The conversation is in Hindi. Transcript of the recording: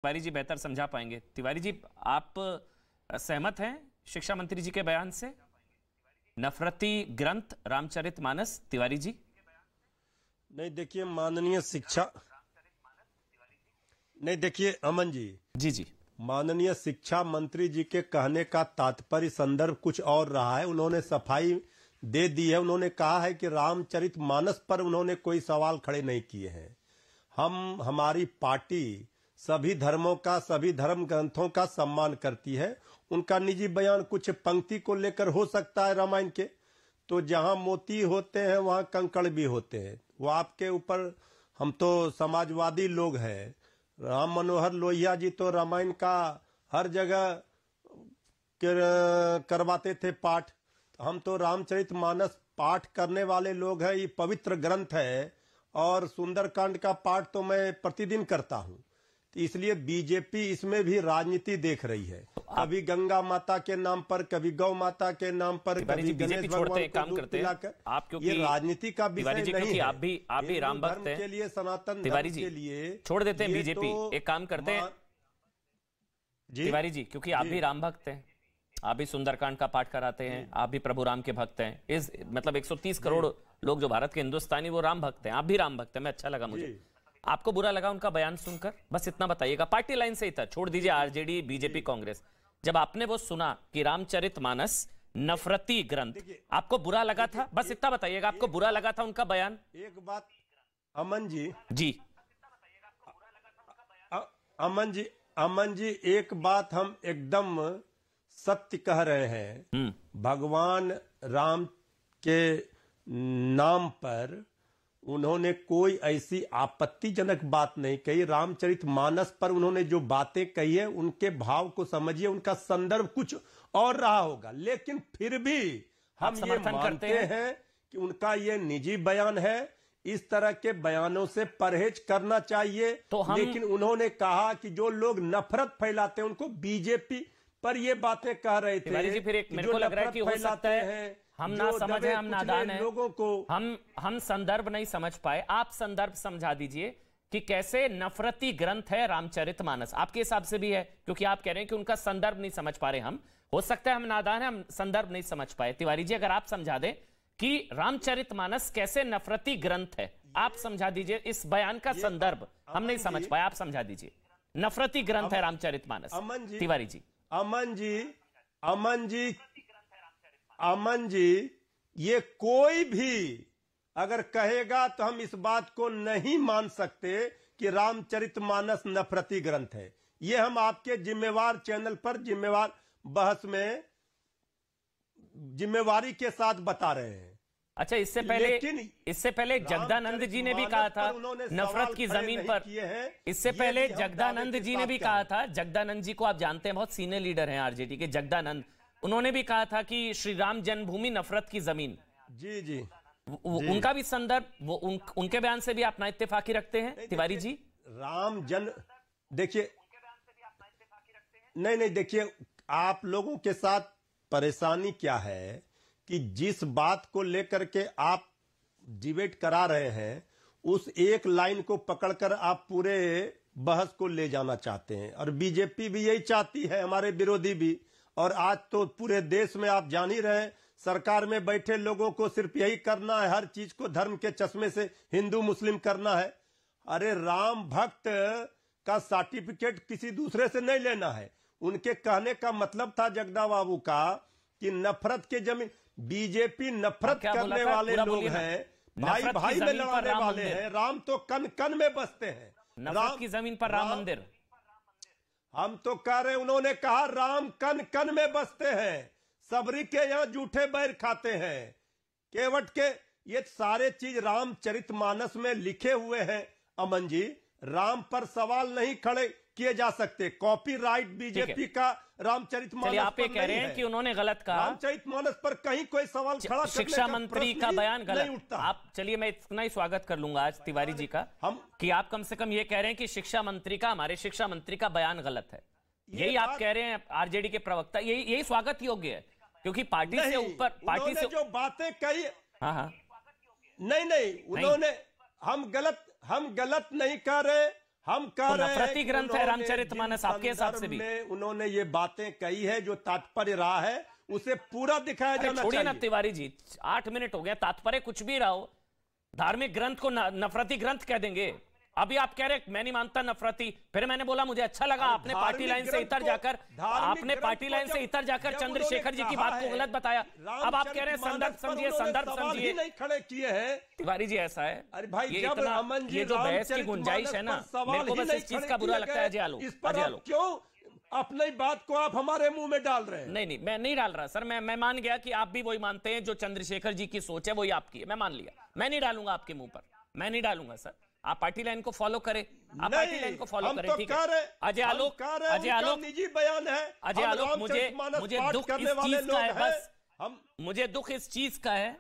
तिवारी जी बेहतर समझा पाएंगे। तिवारी जी, आप सहमत हैं शिक्षा मंत्री जी के बयान से? नफरती ग्रंथ रामचरितमानस। तिवारी जी? नहीं देखिए माननीय शिक्षा, नहीं देखिए अमन जी, जी, माननीय शिक्षा मंत्री जी के कहने का तात्पर्य संदर्भ कुछ और रहा है। उन्होंने सफाई दे दी है। उन्होंने कहा है कि रामचरितमानस पर उन्होंने कोई सवाल खड़े नहीं किए हैं। हमारी पार्टी सभी धर्मों का, सभी धर्म ग्रंथों का सम्मान करती है। उनका निजी बयान कुछ पंक्ति को लेकर हो सकता है रामायण के, तो जहां मोती होते हैं वहां कंकड़ भी होते हैं। वो आपके ऊपर, हम तो समाजवादी लोग हैं। राम मनोहर लोहिया जी तो रामायण का हर जगह करवाते थे पाठ। हम तो रामचरितमानस पाठ करने वाले लोग हैं। ये पवित्र ग्रंथ है और सुंदरकांड का पाठ तो मैं प्रतिदिन करता हूं। तो इसलिए बीजेपी इसमें भी राजनीति देख रही है। कभी गंगा माता के नाम पर, कभी गौ माता के नाम पर, कभी गणेश भगवान को दूध पिलाकर। आप क्योंकि ये राजनीति का विषय नहीं है। आप भी राम भक्त हैं के लिए, सनातन तिवारी धर्म जी के लिए छोड़ देते हैं बीजेपी। एक काम करते हैं तिवारी जी, क्योंकि आप भी राम भक्त हैं, आप भी सुंदरकांड का पाठ कराते हैं, आप भी प्रभु राम के भक्त हैं। इस मतलब 130 करोड़ लोग जो भारत के हिंदुस्तानी, वो राम भक्त हैं। आप भी राम भक्त हैं। मैं अच्छा लगा मुझे। आपको बुरा लगा उनका बयान सुनकर? बस इतना बताइएगा। पार्टी लाइन से ही था, छोड़ दीजिए आरजेडी बीजेपी कांग्रेस। जब आपने वो सुना कि रामचरितमानस नफरती ग्रंथ, आपको बुरा लगा था? बस इतना बताइएगा, आपको बुरा लगा था उनका बयान? एक बात अमन जी, अमन जी एक बात हम एकदम सत्य कह रहे हैं। भगवान राम के नाम पर उन्होंने कोई ऐसी आपत्तिजनक बात नहीं कही। रामचरितमानस पर उन्होंने जो बातें कही है, उनके भाव को समझिए। उनका संदर्भ कुछ और रहा होगा, लेकिन फिर भी हम ये मानते हैं कि उनका ये निजी बयान है। इस तरह के बयानों से परहेज करना चाहिए। लेकिन उन्होंने कहा कि जो लोग नफरत फैलाते हैं उनको, बीजेपी पर ये बातें कह रहे थे। फिर एक मेरे को लग रहा है कि हो सकता है हम ना समझे, हम नादान हैं, लोगों को हम संदर्भ नहीं समझ पाए। आप संदर्भ समझा दीजिए कि कैसे नफरती ग्रंथ है रामचरितमानस। आपके हिसाब से भी है, क्योंकि आप कह रहे हैं कि उनका संदर्भ नहीं समझ पा रहे हम। हो सकता है हम नादान हैं, हम संदर्भ नहीं समझ पाए। तिवारी जी, अगर आप समझा दें कि रामचरितमानस कैसे नफरती ग्रंथ है, आप समझा दीजिए। इस बयान का संदर्भ हम नहीं समझ पाए, आप समझा दीजिए। नफरती ग्रंथ है रामचरितमानस। तिवारी जी, अमन जी, ये कोई भी अगर कहेगा तो हम इस बात को नहीं मान सकते कि रामचरितमानस नफरती ग्रंथ है। ये हम आपके जिम्मेवार चैनल पर जिम्मेवार बहस में जिम्मेवारी के साथ बता रहे हैं। अच्छा, इससे पहले जगदानंद जी ने भी कहा था नफरत की जमीन पर। इससे पहले जगदानंद जी ने भी कहा था, जगदानंद जी को आप जानते हैं, बहुत सीनियर लीडर हैं आरजेडी के, जगदानंद। उन्होंने भी कहा था कि श्री राम जन्मभूमि नफरत की जमीन। जी, उनका भी संदर्भ, उनके बयान से भी आप ना इत्तेफाकी रखते हैं तिवारी जी? राम जन्म, देखिए नहीं देखिए, आप लोगों के साथ परेशानी क्या है कि जिस बात को लेकर के आप डिबेट करा रहे हैं, उस एक लाइन को पकड़कर आप पूरे बहस को ले जाना चाहते हैं। और बीजेपी भी यही चाहती है, हमारे विरोधी भी। और आज तो पूरे देश में आप जान ही रहे हैं, सरकार में बैठे लोगों को सिर्फ यही करना है, हर चीज को धर्म के चश्मे से हिंदू मुस्लिम करना है। अरे राम भक्त का सर्टिफिकेट किसी दूसरे से नहीं लेना है। उनके कहने का मतलब था जगदा बाबू का कि नफरत के जमीन, बीजेपी नफरत करने वाले लोग हैं, भाई भाई में लड़ाने वाले हैं। राम तो कन कन में बसते हैं। नफरत की जमीन पर राम मंदिर, हम तो कह रहे, उन्होंने कहा राम कन कन में बसते हैं, सबरी के यहाँ जूठे बैर खाते हैं, केवट के। ये सारे चीज रामचरितमानस में लिखे हुए हैं। अमन जी, राम पर सवाल नहीं खड़े किए जा सकते। कॉपीराइट बीजेपी का रामचरितमानस आप ये कह रहे हैं कि उन्होंने गलत कहा। रामचरितमानस पर कहीं कोई सवाल खड़ा, शिक्षा मंत्री का बयान गलत। आप चलिए, मैं इतना ही स्वागत कर लूंगा आज तिवारी जी का, कि आप कम से कम ये कह रहे हैं कि शिक्षा मंत्री का, हमारे शिक्षा मंत्री का बयान गलत है। यही आप कह रहे हैं आरजेडी के प्रवक्ता, यही स्वागत योग्य है, क्योंकि पार्टी से ऊपर, पार्टी से जो बातें कही। हाँ, नहीं, उन्होंने, हम गलत नहीं कह रहे। हम कह रहे हैं नफरती ग्रंथ है रामचरितमानस आपके हिसाब से भी? उन्होंने ये बातें कही है जो तात्पर्य रहा है उसे पूरा दिखाया जाना चाहिए। छोड़िए ना तिवारी जी, 8 मिनट हो गया, तात्पर्य कुछ भी रहा हो, धार्मिक ग्रंथ को नफरती ग्रंथ कह देंगे? अभी आप कह रहे मैं नहीं मानता नफरती, फिर मैंने बोला मुझे अच्छा लगा आपने पार्टी लाइन से इतर जाकर चंद्रशेखर जी की बात को गलत बताया। अब आप कह रहे हैं संदर्भ समझिए नहीं खड़े किए हैं। तिवारी जी ऐसा है, अरे भाई, ये जो बहस की गुंजाइश है ना, मेरे को बस इस चीज का बुरा लगता है। अजय आलोक, क्यों अपनी बात को आप हमारे मुंह में डाल रहे हैं? नहीं, मैं नहीं डाल रहा सर, मैं मान गया कि आप भी वही मानते हैं, जो चंद्रशेखर जी की सोच है वही आपकी है, मैं मान लिया। मैं नहीं डालूंगा आपके मुंह पर, मैं नहीं डालूंगा सर। आप पार्टी लाइन को फॉलो करें, आप पार्टी लाइन को फॉलो करें, ठीक है। अजय आलोक निजी बयान है। अजय आलोक, मुझे दुख इस चीज का है, बस मुझे दुख इस चीज का है